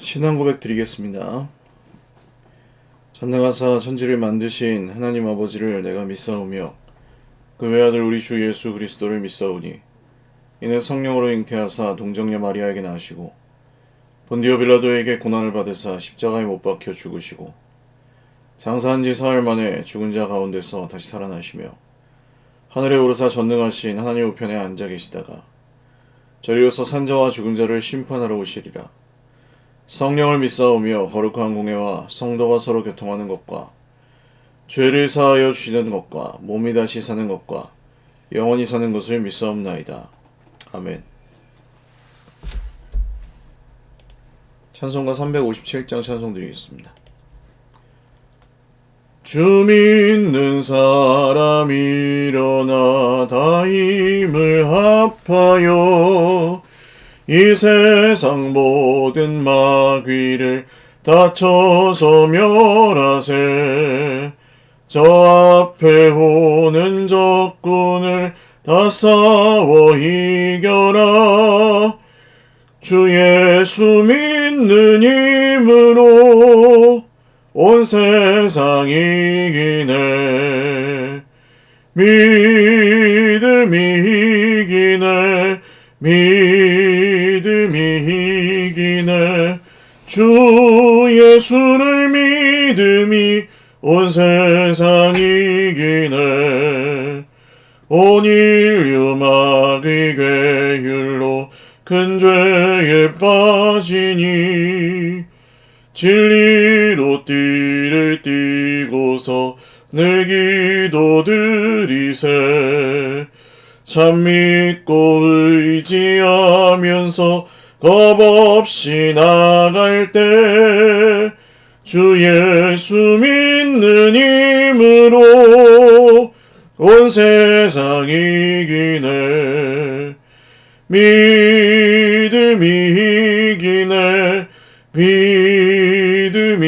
신앙 고백 드리겠습니다. 전능하사 천지를 만드신 하나님 아버지를 내가 믿사오며 그 외아들 우리 주 예수 그리스도를 믿사오니 이는 성령으로 잉태하사 동정녀 마리아에게 낳으시고 본디오 빌라도에게 고난을 받으사 십자가에 못 박혀 죽으시고 장사한 지 사흘 만에 죽은 자 가운데서 다시 살아나시며 하늘에 오르사 전능하신 하나님 우편에 앉아 계시다가 저리로서 산자와 죽은 자를 심판하러 오시리라. 성령을 믿사오며 거룩한 공예와 성도가 서로 교통하는 것과 죄를 사하여 주시는 것과 몸이 다시 사는 것과 영원히 사는 것을 믿사옵나이다. 아멘. 찬송가 357장 찬송 드리겠습니다. 주 믿는 사람 일어나 다 힘을 합하여 이 세상 모든 마귀를 다쳐서 멸하세. 저 앞에 오는 적군을 다 싸워 이겨라. 주 예수 믿는 힘으로 온 세상 이기네. 믿음이 이기네. 믿음이 이기네. 주 예수를 믿음이 온 세상 이기네. 온 인류 마귀 괴율로 큰 죄에 빠지니 진리로 띠를 띠고서 늘 기도드리세. 참 믿고 의지하면서 겁없이 나갈 때 주 예수 믿는 힘으로 온 세상 이기네. 믿음이 이기네. 믿음이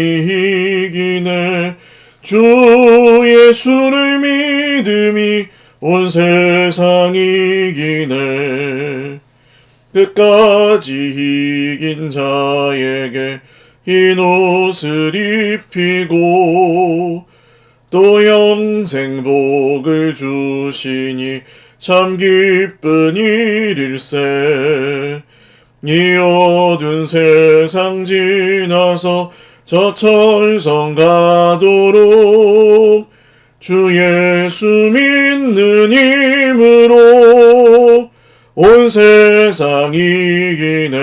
이기네. 주 예수를 믿음이 온 세상 이기네. 끝까지 이긴 자에게 흰 옷을 입히고 또 영생 복을 주시니 참 기쁜 일일세. 이 어두운 세상 지나서 저 천성 가도록 주 예수 믿는 힘으로 온 세상 이기네.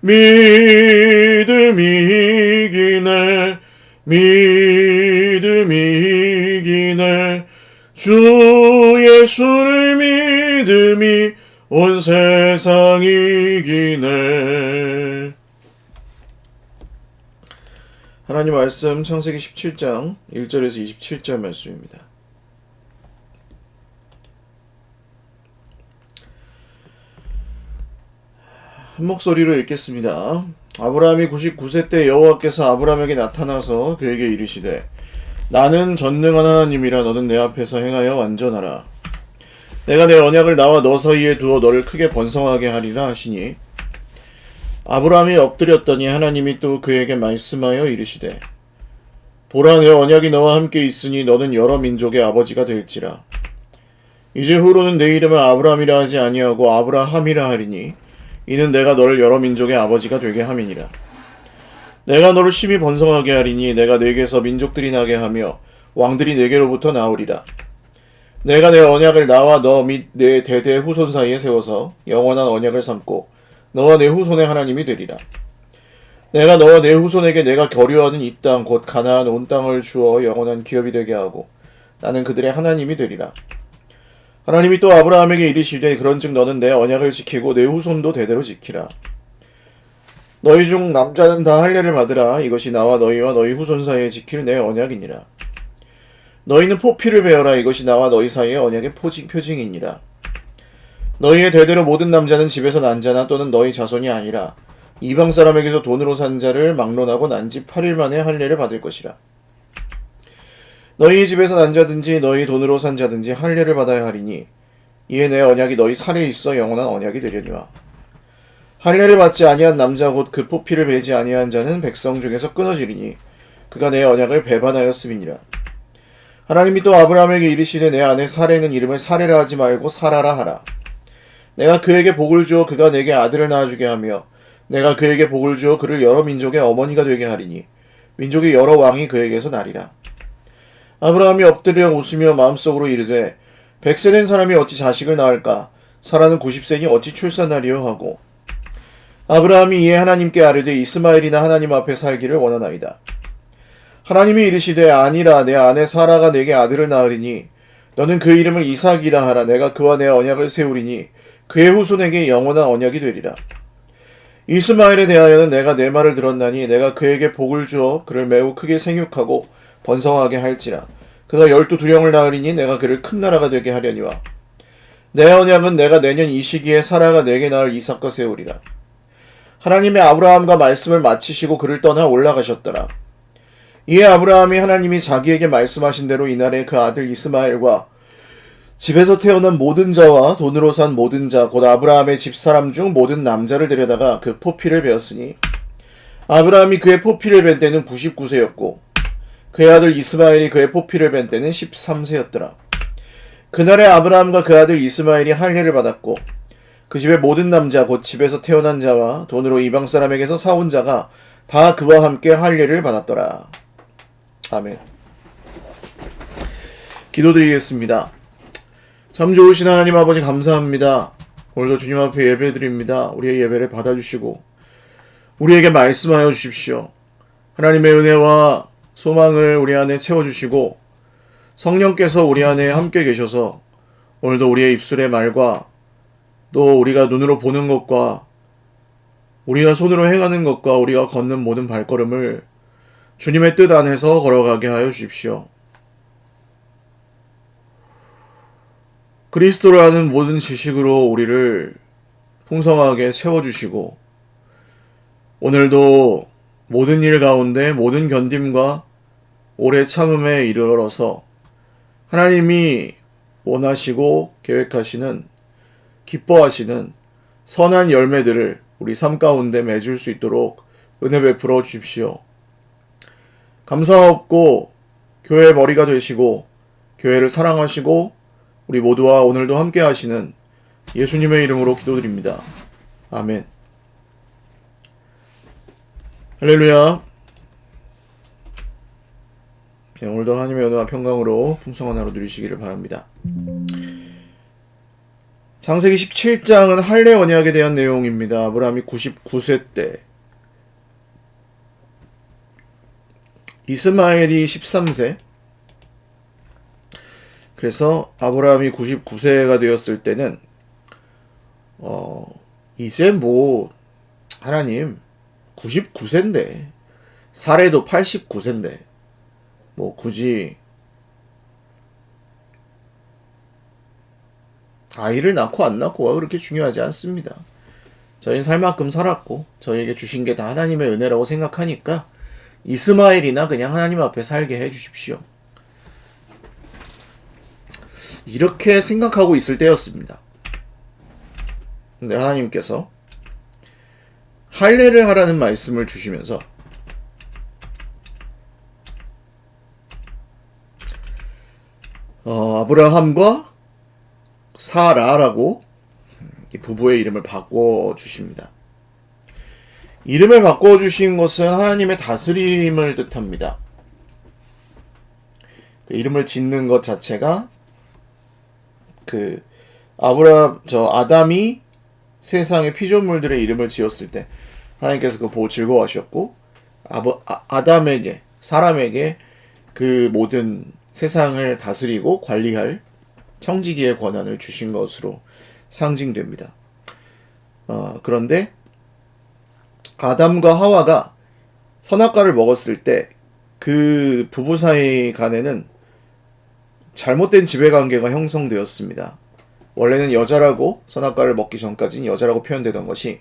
믿음이 이기네. 믿음이 이기네. 주 예수를 믿음이 온 세상 이기네. 하나님 말씀 창세기 17장 1절에서 27절 말씀입니다. 한 목소리로 읽겠습니다. 아브라함이 99세 때 여호와께서 아브라함에게 나타나서 그에게 이르시되 나는 전능한 하나님이라. 너는 내 앞에서 행하여 완전하라. 내가 내 언약을 나와 너 사이에 두어 너를 크게 번성하게 하리라 하시니 아브라함이 엎드렸더니 하나님이 또 그에게 말씀하여 이르시되 보라, 내 언약이 너와 함께 있으니 너는 여러 민족의 아버지가 될지라. 이제 후로는 내 이름을 아브라함이라 하지 아니하고 아브라함이라 하리니 이는 내가 너를 여러 민족의 아버지가 되게 함이니라. 내가 너를 심히 번성하게 하리니 내가 네게서 민족들이 나게 하며 왕들이 네게로부터 나오리라. 내가 내 언약을 나와 너 및 내 대대 후손 사이에 세워서 영원한 언약을 삼고 너와 내 후손의 하나님이 되리라. 내가 너와 내 후손에게 내가 겨류하는 이 땅 곧 가나안 온 땅을 주어 영원한 기업이 되게 하고 나는 그들의 하나님이 되리라. 하나님이 또 아브라함에게 이르시되 그런즉 너는 내 언약을 지키고 내 후손도 대대로 지키라. 너희 중 남자는 다 할례를 받으라. 이것이 나와 너희와 너희 후손 사이에 지킬 내 언약이니라. 너희는 포피를 베어라. 이것이 나와 너희 사이의 언약의 표징이니라. 너희의 대대로 모든 남자는 집에서 난 자나 또는 너희 자손이 아니라 이방 사람에게서 돈으로 산 자를 막론하고 난 지 8일 만에 할례를 받을 것이라. 너희 집에서 난 자든지 너희 돈으로 산 자든지 할례를 받아야 하리니 이에 내 언약이 너희 살에 있어 영원한 언약이 되려니와 할례를 받지 아니한 남자 곧 그 포피를 베지 아니한 자는 백성 중에서 끊어지리니 그가 내 언약을 배반하였음이니라. 하나님이 또 아브라함에게 이르시되 내 아내 사레는 이름을 사레라 하지 말고 사라라 하라. 내가 그에게 복을 주어 그가 내게 아들을 낳아주게 하며 내가 그에게 복을 주어 그를 여러 민족의 어머니가 되게 하리니 민족의 여러 왕이 그에게서 나리라. 아브라함이 엎드려 웃으며 마음속으로 이르되 100세 된 사람이 어찌 자식을 낳을까? 사라는 90세니 어찌 출산하리요 하고 아브라함이 이에 하나님께 아뢰되 이스마엘이나 하나님 앞에 살기를 원하나이다. 하나님이 이르시되 아니라 내 아내 사라가 내게 아들을 낳으리니 너는 그 이름을 이삭이라 하라. 내가 그와 내 언약을 세우리니 그의 후손에게 영원한 언약이 되리라. 이스마엘에 대하여는 내가 내 말을 들었나니 내가 그에게 복을 주어 그를 매우 크게 생육하고 번성하게 할지라. 그가 12두령을 낳으리니 내가 그를 큰 나라가 되게 하려니와 내 언약은 내가 내년 이 시기에 사라가 내게 낳을 이삭과 세우리라. 하나님의 아브라함과 말씀을 마치시고 그를 떠나 올라가셨더라. 이에 아브라함이 하나님이 자기에게 말씀하신 대로 이날에 그 아들 이스마엘과 집에서 태어난 모든 자와 돈으로 산 모든 자 곧 아브라함의 집사람 중 모든 남자를 데려다가 그 포피를 베었으니 아브라함이 그의 포피를 벤 때는 99세였고 그의 아들 이스마엘이 그의 포피를 벤 때는 13세였더라. 그날에 아브라함과 그 아들 이스마엘이 할례를 받았고 그 집의 모든 남자 곧 집에서 태어난 자와 돈으로 이방 사람에게서 사온 자가 다 그와 함께 할례를 받았더라. 아멘. 기도드리겠습니다. 참 좋으신 하나님 아버지 감사합니다. 오늘도 주님 앞에 예배드립니다. 우리의 예배를 받아주시고 우리에게 말씀하여 주십시오. 하나님의 은혜와 소망을 우리 안에 채워주시고 성령께서 우리 안에 함께 계셔서 오늘도 우리의 입술의 말과 또 우리가 눈으로 보는 것과 우리가 손으로 행하는 것과 우리가 걷는 모든 발걸음을 주님의 뜻 안에서 걸어가게 하여 주십시오. 그리스도라는 모든 지식으로 우리를 풍성하게 채워주시고 오늘도 모든 일 가운데 모든 견딤과 오래 참음에 이르러서 하나님이 원하시고 계획하시는 기뻐하시는 선한 열매들을 우리 삶 가운데 맺을 수 있도록 은혜 베풀어 주십시오. 감사하옵고 교회의 머리가 되시고 교회를 사랑하시고 우리 모두와 오늘도 함께 하시는 예수님의 이름으로 기도드립니다. 아멘. 할렐루야. 네, 오늘도 하나님의 은혜와 평강으로 풍성한 하루 누리시기를 바랍니다. 창세기 17장은 할례 언약에 대한 내용입니다. 아브라함이 99세 때 이스마엘이 13세 그래서 아브라함이 99세가 되었을 때는 이제 뭐 하나님 99세인데 사례도 89세인데 뭐 굳이 아이를 낳고 안 낳고가 그렇게 중요하지 않습니다. 저희는 살 만큼 살았고 저희에게 주신 게 다 하나님의 은혜라고 생각하니까 이스마엘이나 그냥 하나님 앞에 살게 해주십시오. 이렇게 생각하고 있을 때였습니다. 근데 하나님께서 할례를 하라는 말씀을 주시면서 아브라함과 사라라고 이 부부의 이름을 바꿔주십니다. 이름을 바꿔주신 것은 하나님의 다스림을 뜻합니다. 이름을 짓는 것 자체가 아담이 세상의 피조물들의 이름을 지었을 때 하나님께서 그거 보고 즐거워하셨고 아담에게 사람에게 그 모든 세상을 다스리고 관리할 청지기의 권한을 주신 것으로 상징됩니다. 그런데 아담과 하와가 선악과를 먹었을 때 그 부부 사이 간에는 잘못된 지배관계가 형성되었습니다. 원래는 여자라고 선악과를 먹기 전까지는 여자라고 표현되던 것이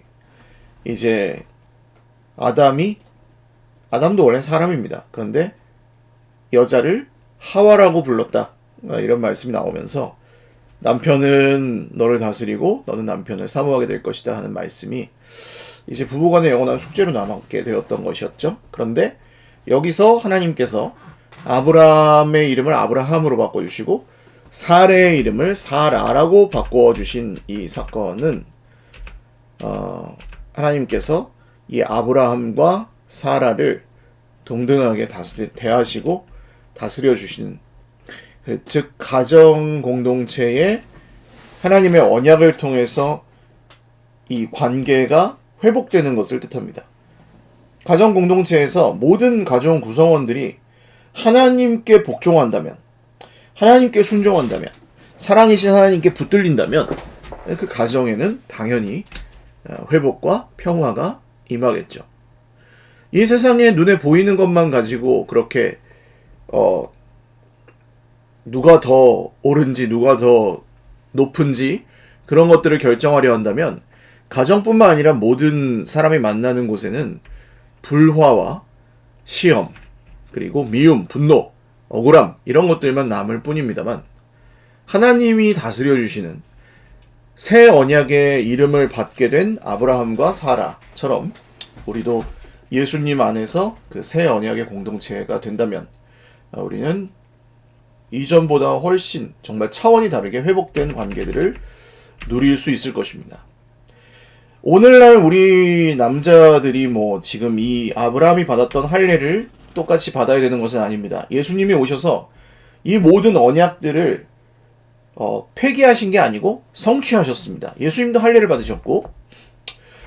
이제 아담도 원래 사람입니다. 그런데 여자를 하와라고 불렀다. 이런 말씀이 나오면서 남편은 너를 다스리고 너는 남편을 사모하게 될 것이다 하는 말씀이 이제 부부간의 영원한 숙제로 남게 되었던 것이었죠. 그런데 여기서 하나님께서 아브라함의 이름을 아브라함으로 바꿔주시고 사레의 이름을 사라라고 바꿔주신 이 사건은 하나님께서 이 아브라함과 사라를 동등하게 대하시고 다스려 주시는, 즉 가정 공동체의 하나님의 언약을 통해서 이 관계가 회복되는 것을 뜻합니다. 가정 공동체에서 모든 가정 구성원들이 하나님께 복종한다면, 하나님께 순종한다면, 사랑이신 하나님께 붙들린다면 그 가정에는 당연히 회복과 평화가 임하겠죠. 이 세상에 눈에 보이는 것만 가지고 그렇게 누가 더 옳은지 누가 더 높은지 그런 것들을 결정하려 한다면 가정뿐만 아니라 모든 사람이 만나는 곳에는 불화와 시험, 그리고 미움, 분노, 억울함 이런 것들만 남을 뿐입니다만, 하나님이 다스려 주시는 새 언약의 이름을 받게 된 아브라함과 사라처럼 우리도 예수님 안에서 그 새 언약의 공동체가 된다면 우리는 이전보다 훨씬 정말 차원이 다르게 회복된 관계들을 누릴 수 있을 것입니다. 오늘날 우리 남자들이 지금 이 아브라함이 받았던 할례를 똑같이 받아야 되는 것은 아닙니다. 예수님이 오셔서 이 모든 언약들을 폐기하신 게 아니고 성취하셨습니다. 예수님도 할례를 받으셨고,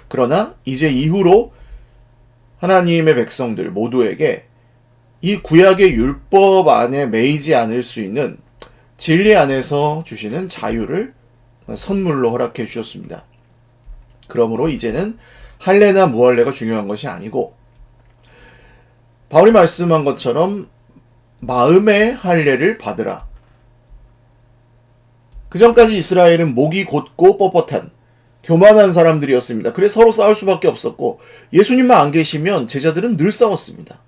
그러나 이제 이후로 하나님의 백성들 모두에게 이 구약의 율법 안에 매이지 않을 수 있는 진리 안에서 주시는 자유를 선물로 허락해 주셨습니다. 그러므로 이제는 할례나 무할례가 중요한 것이 아니고, 바울이 말씀한 것처럼 마음의 할례를 받으라. 그전까지 이스라엘은 목이 곧고 뻣뻣한 교만한 사람들이었습니다. 그래서 서로 싸울 수밖에 없었고, 예수님만 안 계시면 제자들은 늘 싸웠습니다.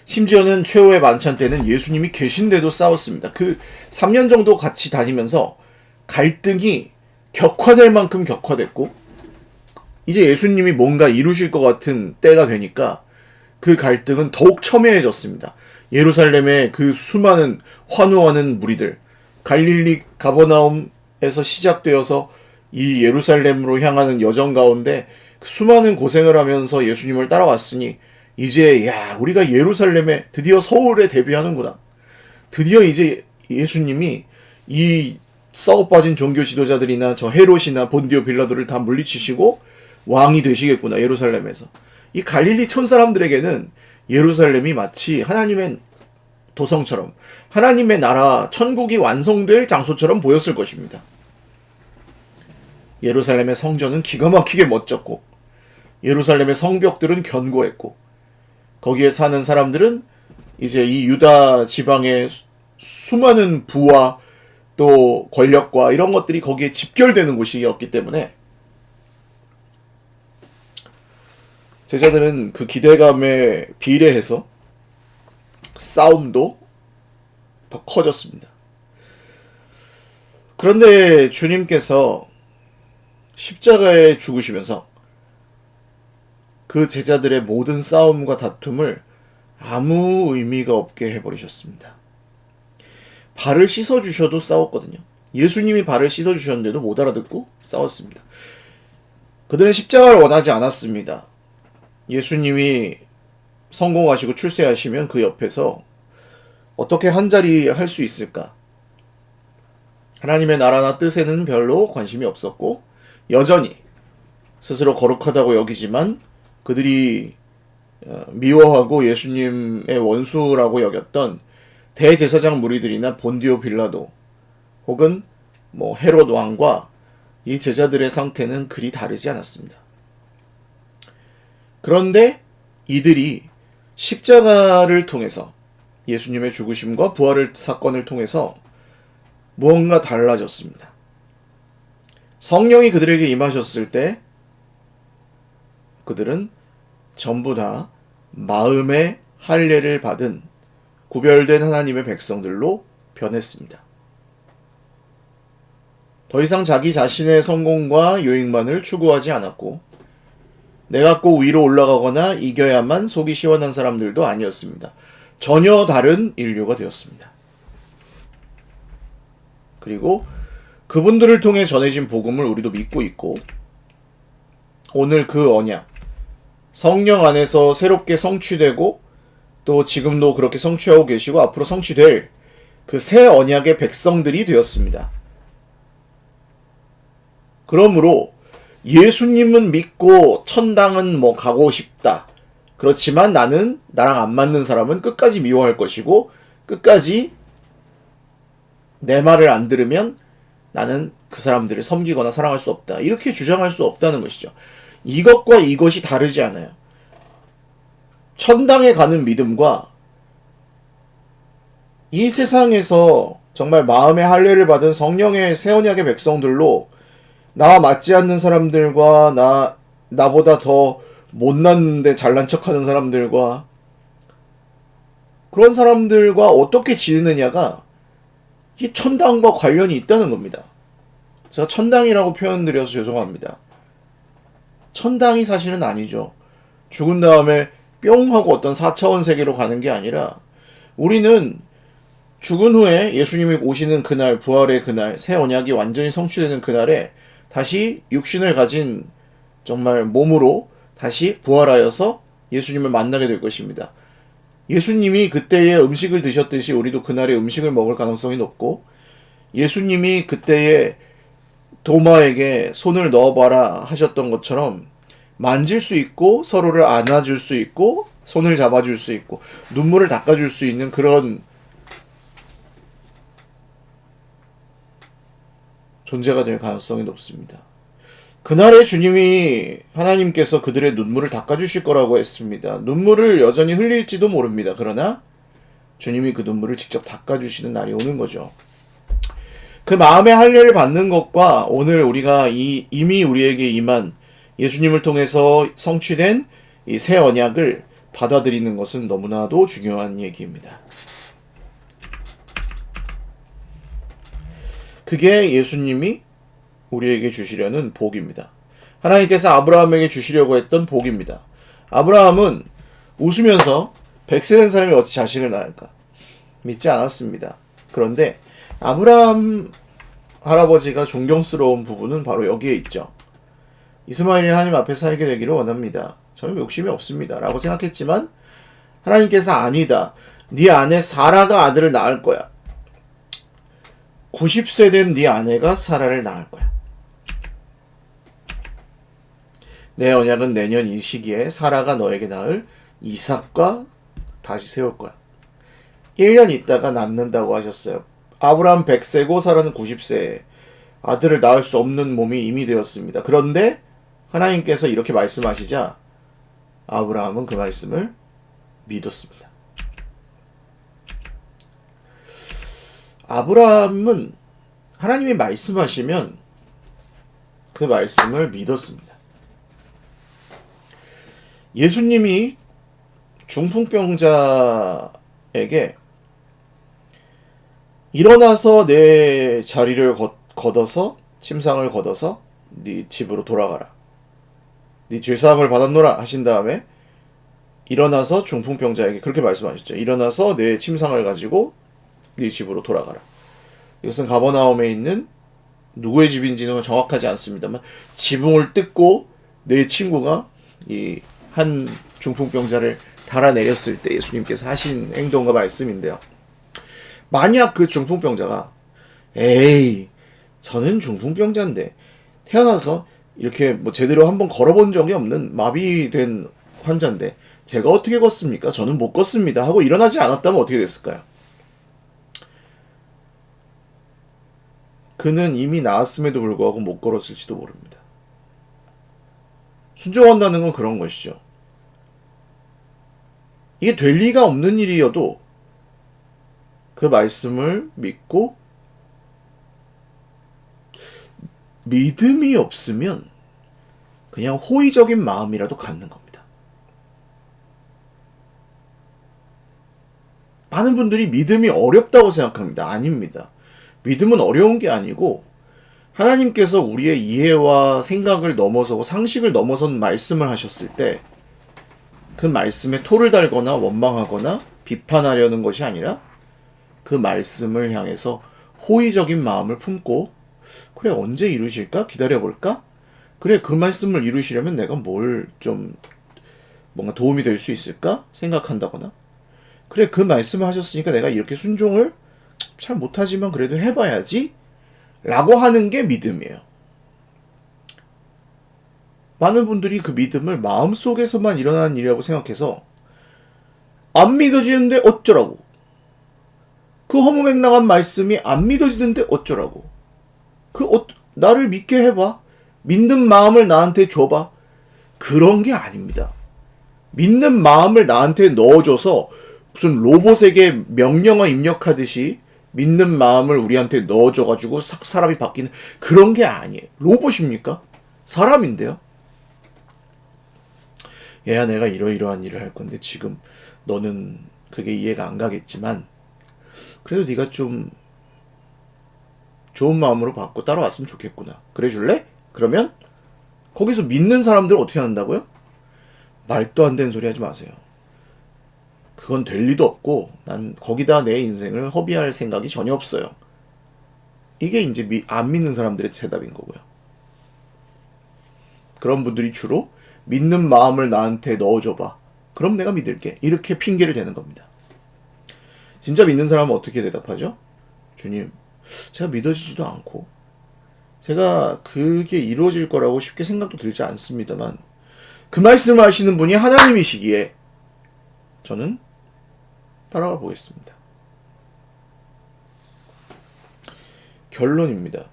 심지어는 최후의 만찬 때는 예수님이 계신데도 싸웠습니다. 그 3년 정도 같이 다니면서 갈등이 격화될 만큼 격화됐고, 이제 예수님이 뭔가 이루실 것 같은 때가 되니까 그 갈등은 더욱 첨예해졌습니다. 예루살렘의 그 수많은 환호하는 무리들, 갈릴리 가버나움에서 시작되어서 이 예루살렘으로 향하는 여정 가운데 수많은 고생을 하면서 예수님을 따라왔으니 이제 우리가 예루살렘에 드디어 서울에 데뷔하는구나. 드디어 이제 예수님이 이 썩어 빠진 종교 지도자들이나 저 헤롯이나 본디오 빌라도를 다 물리치시고 왕이 되시겠구나, 예루살렘에서. 이 갈릴리 촌 사람들에게는 예루살렘이 마치 하나님의 도성처럼, 하나님의 나라 천국이 완성될 장소처럼 보였을 것입니다. 예루살렘의 성전은 기가 막히게 멋졌고, 예루살렘의 성벽들은 견고했고, 거기에 사는 사람들은 이제 이 유다 지방의 수많은 부와 또 권력과 이런 것들이 거기에 집결되는 곳이었기 때문에 제자들은 그 기대감에 비례해서 싸움도 더 커졌습니다. 그런데 주님께서 십자가에 죽으시면서 그 제자들의 모든 싸움과 다툼을 아무 의미가 없게 해버리셨습니다. 발을 씻어주셔도 싸웠거든요. 예수님이 발을 씻어주셨는데도 못 알아듣고 싸웠습니다. 그들은 십자가를 원하지 않았습니다. 예수님이 성공하시고 출세하시면 그 옆에서 어떻게 한자리 할 수 있을까? 하나님의 나라나 뜻에는 별로 관심이 없었고, 여전히 스스로 거룩하다고 여기지만 그들이 미워하고 예수님의 원수라고 여겼던 대제사장 무리들이나 본디오 빌라도 혹은 헤롯 왕과 이 제자들의 상태는 그리 다르지 않았습니다. 그런데 이들이 십자가를 통해서, 예수님의 죽으심과 부활을 사건을 통해서 무언가 달라졌습니다. 성령이 그들에게 임하셨을 때 그들은 전부 다 마음의 할례를 받은 구별된 하나님의 백성들로 변했습니다. 더 이상 자기 자신의 성공과 유익만을 추구하지 않았고, 내가 꼭 위로 올라가거나 이겨야만 속이 시원한 사람들도 아니었습니다. 전혀 다른 인류가 되었습니다. 그리고 그분들을 통해 전해진 복음을 우리도 믿고 있고, 오늘 그 언약, 성령 안에서 새롭게 성취되고 또 지금도 그렇게 성취하고 계시고 앞으로 성취될 그 새 언약의 백성들이 되었습니다. 그러므로 예수님은 믿고 천당은 뭐 가고 싶다. 그렇지만 나는 나랑 안 맞는 사람은 끝까지 미워할 것이고 끝까지 내 말을 안 들으면 나는 그 사람들을 섬기거나 사랑할 수 없다. 이렇게 주장할 수 없다는 것이죠. 이것과 이것이 다르지 않아요. 천당에 가는 믿음과 이 세상에서 정말 마음의 할례를 받은 성령의 새 언약의 백성들로 나와 맞지 않는 사람들과 나보다 더 못났는데 잘난 척하는 사람들과 그런 사람들과 어떻게 지내느냐가 이 천당과 관련이 있다는 겁니다. 제가 천당이라고 표현드려서 죄송합니다. 천당이 사실은 아니죠. 죽은 다음에 뿅 하고 어떤 4차원 세계로 가는 게 아니라 우리는 죽은 후에 예수님이 오시는 그날, 부활의 그날, 새 언약이 완전히 성취되는 그날에 다시 육신을 가진 정말 몸으로 다시 부활하여서 예수님을 만나게 될 것입니다. 예수님이 그때의 음식을 드셨듯이 우리도 그날의 음식을 먹을 가능성이 높고, 예수님이 그때의 도마에게 손을 넣어봐라 하셨던 것처럼 만질 수 있고 서로를 안아줄 수 있고 손을 잡아줄 수 있고 눈물을 닦아줄 수 있는 그런 존재가 될 가능성이 높습니다. 그날에 주님이 하나님께서 그들의 눈물을 닦아주실 거라고 했습니다. 눈물을 여전히 흘릴지도 모릅니다. 그러나 주님이 그 눈물을 직접 닦아주시는 날이 오는 거죠. 그 마음의 할례를 받는 것과 오늘 우리가 이미 우리에게 임한 예수님을 통해서 성취된 이 새 언약을 받아들이는 것은 너무나도 중요한 얘기입니다. 그게 예수님이 우리에게 주시려는 복입니다. 하나님께서 아브라함에게 주시려고 했던 복입니다. 아브라함은 웃으면서 100세 된 사람이 어찌 자식을 낳을까? 믿지 않았습니다. 그런데 아브라함 할아버지가 존경스러운 부분은 바로 여기에 있죠. 이스마엘이 하나님 앞에 살게 되기를 원합니다. 저는 욕심이 없습니다. 라고 생각했지만 하나님께서 아니다. 네 아내 사라가 아들을 낳을 거야. 90세 된 네 아내가 사라를 낳을 거야. 내 언약은 내년 이 시기에 사라가 너에게 낳을 이삭과 다시 세울 거야. 1년 있다가 낳는다고 하셨어요. 아브라함 100세고 사라는 90세에 아들을 낳을 수 없는 몸이 이미 되었습니다. 그런데 하나님께서 이렇게 말씀하시자 아브라함은 그 말씀을 믿었습니다. 아브라함은 하나님이 말씀하시면 그 말씀을 믿었습니다. 예수님이 중풍병자에게 일어나서 내 자리를 걷어서 침상을 걷어서 네 집으로 돌아가라. 네 죄사함을 받았노라 하신 다음에 일어나서 중풍병자에게 그렇게 말씀하셨죠. 일어나서 내 침상을 가지고 네 집으로 돌아가라. 이것은 가버나움에 있는 누구의 집인지는 정확하지 않습니다만 지붕을 뜯고 내 친구가 이 한 중풍병자를 달아내렸을 때 예수님께서 하신 행동과 말씀인데요. 만약 그 중풍병자가 에이 저는 중풍병자인데 태어나서 이렇게 뭐 제대로 한번 걸어본 적이 없는 마비된 환자인데 제가 어떻게 걷습니까? 저는 못 걷습니다 하고 일어나지 않았다면 어떻게 됐을까요? 그는 이미 나았음에도 불구하고 못 걸었을지도 모릅니다. 순종한다는 건 그런 것이죠. 이게 될 리가 없는 일이어도 그 말씀을 믿고 믿음이 없으면 그냥 호의적인 마음이라도 갖는 겁니다. 많은 분들이 믿음이 어렵다고 생각합니다. 아닙니다. 믿음은 어려운 게 아니고 하나님께서 우리의 이해와 생각을 넘어서고 상식을 넘어선 말씀을 하셨을 때 그 말씀에 토를 달거나 원망하거나 비판하려는 것이 아니라 그 말씀을 향해서 호의적인 마음을 품고 그래 언제 이루실까? 기다려볼까? 그래 그 말씀을 이루시려면 내가 뭘 좀 뭔가 도움이 될 수 있을까? 생각한다거나 그래 그 말씀을 하셨으니까 내가 이렇게 순종을 잘 못하지만 그래도 해봐야지 라고 하는 게 믿음이에요. 많은 분들이 그 믿음을 마음속에서만 일어나는 일이라고 생각해서 안 믿어지는데 어쩌라고 그 허무맹랑한 말씀이 안 믿어지는데 어쩌라고 나를 믿게 해봐 믿는 마음을 나한테 줘봐 그런 게 아닙니다. 믿는 마음을 나한테 넣어줘서 무슨 로봇에게 명령어 입력하듯이 믿는 마음을 우리한테 넣어줘가지고 사람이 바뀌는 그런 게 아니에요. 로봇입니까? 사람인데요. 얘야 내가 이러이러한 일을 할 건데 지금 너는 그게 이해가 안 가겠지만 그래도 네가 좀 좋은 마음으로 받고 따라왔으면 좋겠구나. 그래 줄래? 그러면 거기서 믿는 사람들은 어떻게 한다고요? 말도 안 되는 소리 하지 마세요. 그건 될 리도 없고 난 거기다 내 인생을 허비할 생각이 전혀 없어요. 이게 이제 안 믿는 사람들의 대답인 거고요. 그런 분들이 주로 믿는 마음을 나한테 넣어줘봐. 그럼 내가 믿을게. 이렇게 핑계를 대는 겁니다. 진짜 믿는 사람은 어떻게 대답하죠? 주님, 제가 믿어지지도 않고 제가 그게 이루어질 거라고 쉽게 생각도 들지 않습니다만 그 말씀을 하시는 분이 하나님이시기에 저는 따라가 보겠습니다. 결론입니다.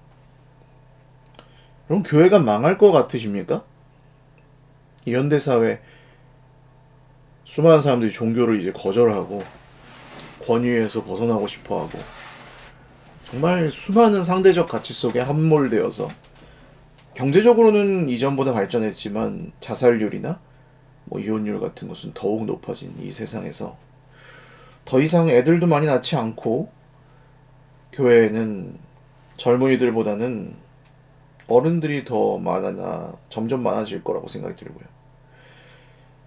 그럼 교회가 망할 것 같으십니까? 이 현대사회 수많은 사람들이 종교를 이제 거절하고 권위에서 벗어나고 싶어하고 정말 수많은 상대적 가치 속에 함몰되어서 경제적으로는 이전보다 발전했지만 자살률이나 이혼율 같은 것은 더욱 높아진 이 세상에서 더 이상 애들도 많이 낳지 않고 교회에는 젊은이들보다는 어른들이 더 점점 많아질 거라고 생각이 들고요.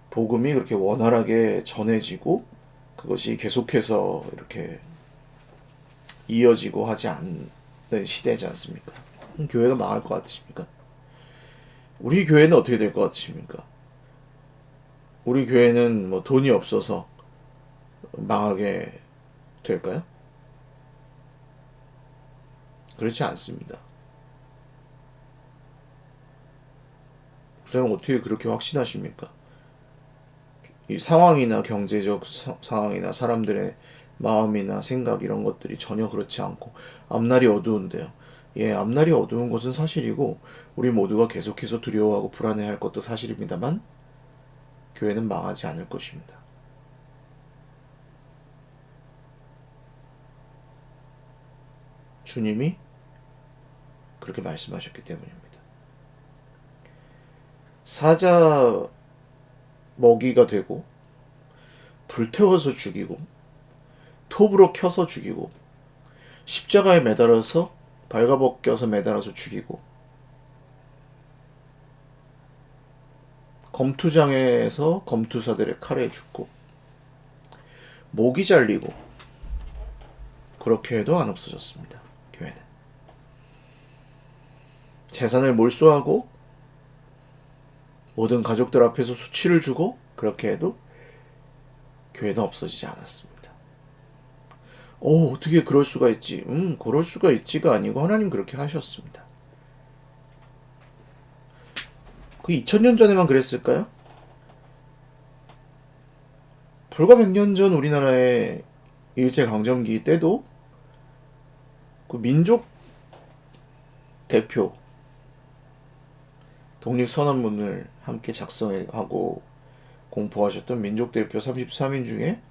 복음이 그렇게 원활하게 전해지고 그것이 계속해서 이렇게 이어지고 하지 않는 시대지 않습니까? 교회가 망할 것 같으십니까? 우리 교회는 어떻게 될 것 같으십니까? 우리 교회는 돈이 없어서 망하게 될까요? 그렇지 않습니다. 목사님 어떻게 그렇게 확신하십니까? 이 상황이나 경제적 상황이나 사람들의 마음이나 생각 이런 것들이 전혀 그렇지 않고 앞날이 어두운데요. 예, 앞날이 어두운 것은 사실이고 우리 모두가 계속해서 두려워하고 불안해할 것도 사실입니다만 교회는 망하지 않을 것입니다. 주님이 그렇게 말씀하셨기 때문입니다. 사자 먹이가 되고 불태워서 죽이고 톱으로 켜서 죽이고 십자가에 매달아서 발가벗겨서 매달아서 죽이고 검투장에서 검투사들의 칼에 죽고 목이 잘리고 그렇게 해도 안 없어졌습니다. 교회는 재산을 몰수하고 모든 가족들 앞에서 수치를 주고 그렇게 해도 교회는 없어지지 않았습니다. 어떻게 그럴 수가 있지? 그럴 수가 있지가 아니고 하나님 그렇게 하셨습니다. 그 2000년 전에만 그랬을까요? 불과 100년 전 우리나라의 일제강점기 때도 그 민족 대표 독립선언문을 함께 작성하고 공포하셨던 민족대표 33인 중에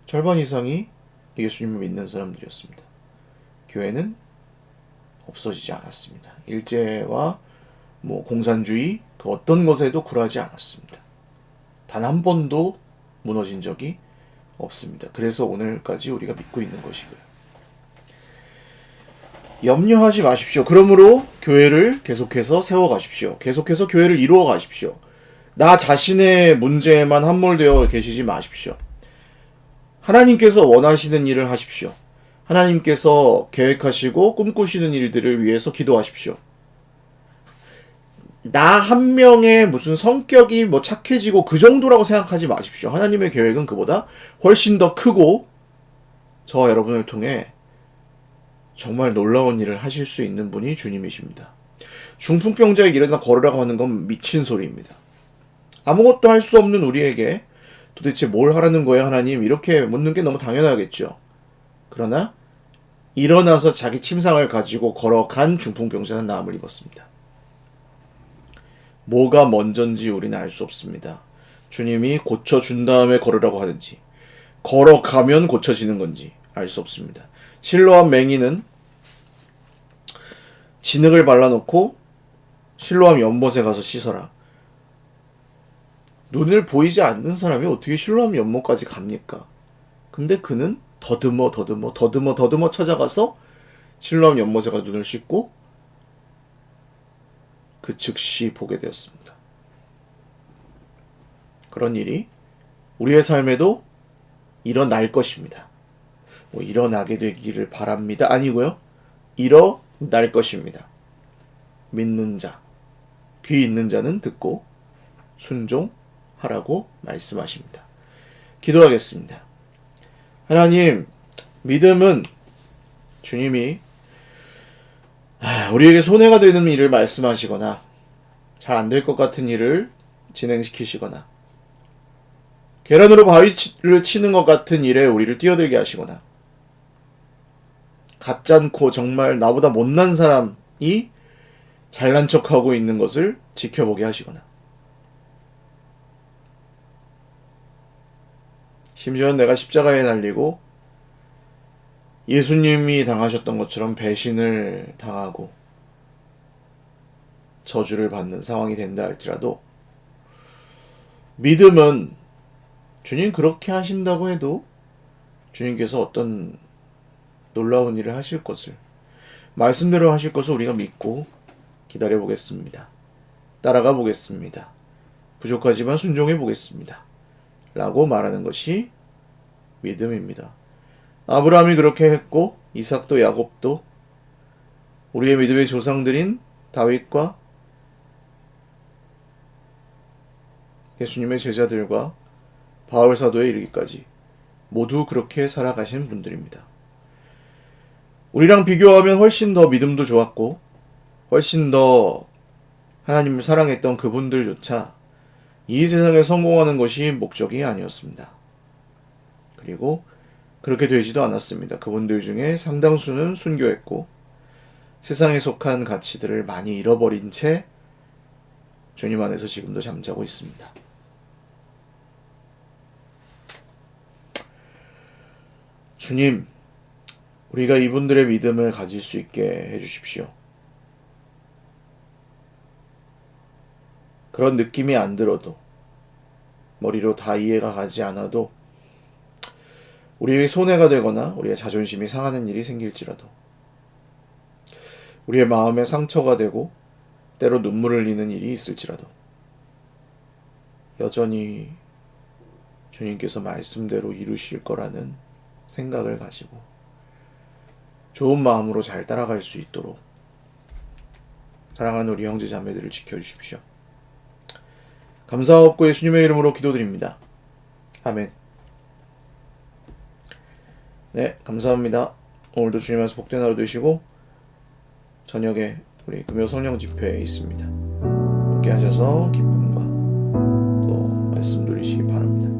절반 이상이 예수님을 믿는 사람들이었습니다. 교회는 없어지지 않았습니다. 일제와 공산주의 그 어떤 것에도 굴하지 않았습니다. 단 한 번도 무너진 적이 없습니다. 그래서 오늘까지 우리가 믿고 있는 것이고요. 염려하지 마십시오. 그러므로 교회를 계속해서 세워가십시오. 계속해서 교회를 이루어가십시오. 나 자신의 문제에만 함몰되어 계시지 마십시오. 하나님께서 원하시는 일을 하십시오. 하나님께서 계획하시고 꿈꾸시는 일들을 위해서 기도하십시오. 나 한 명의 무슨 성격이 뭐 착해지고 그 정도라고 생각하지 마십시오. 하나님의 계획은 그보다 훨씬 더 크고 저와 여러분을 통해 정말 놀라운 일을 하실 수 있는 분이 주님이십니다. 중풍병자에게 일어나 걸으라고 하는 건 미친 소리입니다. 아무것도 할 수 없는 우리에게 도대체 뭘 하라는 거예요, 하나님? 이렇게 묻는 게 너무 당연하겠죠. 그러나 일어나서 자기 침상을 가지고 걸어간 중풍병자는 나음을 입었습니다. 뭐가 먼저인지 우리는 알 수 없습니다. 주님이 고쳐준 다음에 걸으라고 하는지 걸어가면 고쳐지는 건지 알 수 없습니다. 실로암 맹인은 진흙을 발라놓고 실로암 연못에 가서 씻어라. 눈을 보이지 않는 사람이 어떻게 실로암 연못까지 갑니까? 근데 그는 더듬어 찾아가서 실로암 연못에 가서 눈을 씻고 그 즉시 보게 되었습니다. 그런 일이 우리의 삶에도 일어날 것입니다. 뭐 일어나게 되기를 바랍니다. 아니고요. 일어날 것입니다. 믿는 자, 귀 있는 자는 듣고 순종하라고 말씀하십니다. 기도하겠습니다. 하나님, 믿음은 주님이 우리에게 손해가 되는 일을 말씀하시거나 잘 안 될 것 같은 일을 진행시키시거나 계란으로 바위를 치는 것 같은 일에 우리를 뛰어들게 하시거나 가짜않고 정말 나보다 못난 사람이 잘난 척하고 있는 것을 지켜보게 하시거나 심지어는 내가 십자가에 달리고 예수님이 당하셨던 것처럼 배신을 당하고 저주를 받는 상황이 된다 할지라도 믿음은 주님 그렇게 하신다고 해도 주님께서 어떤 놀라운 일을 하실 것을 말씀대로 하실 것을 우리가 믿고 기다려 보겠습니다. 따라가 보겠습니다. 부족하지만 순종해 보겠습니다. 라고 말하는 것이 믿음입니다. 아브라함이 그렇게 했고 이삭도 야곱도 우리의 믿음의 조상들인 다윗과 예수님의 제자들과 바울 사도에 이르기까지 모두 그렇게 살아가신 분들입니다. 우리랑 비교하면 훨씬 더 믿음도 좋았고 훨씬 더 하나님을 사랑했던 그분들조차 이 세상에 성공하는 것이 목적이 아니었습니다. 그리고 그렇게 되지도 않았습니다. 그분들 중에 상당수는 순교했고 세상에 속한 가치들을 많이 잃어버린 채 주님 안에서 지금도 잠자고 있습니다. 주님, 우리가 이분들의 믿음을 가질 수 있게 해주십시오. 그런 느낌이 안 들어도 머리로 다 이해가 가지 않아도 우리의 손해가 되거나 우리의 자존심이 상하는 일이 생길지라도 우리의 마음에 상처가 되고 때로 눈물을 흘리는 일이 있을지라도 여전히 주님께서 말씀대로 이루실 거라는 생각을 가지고 좋은 마음으로 잘 따라갈 수 있도록 사랑하는 우리 형제 자매들을 지켜주십시오. 감사하옵고 예수님의 이름으로 기도드립니다. 아멘. 네, 감사합니다. 오늘도 주님 안에서 복된 하루 되시고 저녁에 우리 금요 성령 집회 있습니다. 함께 하셔서 기쁨과 또 말씀 누리시기 바랍니다.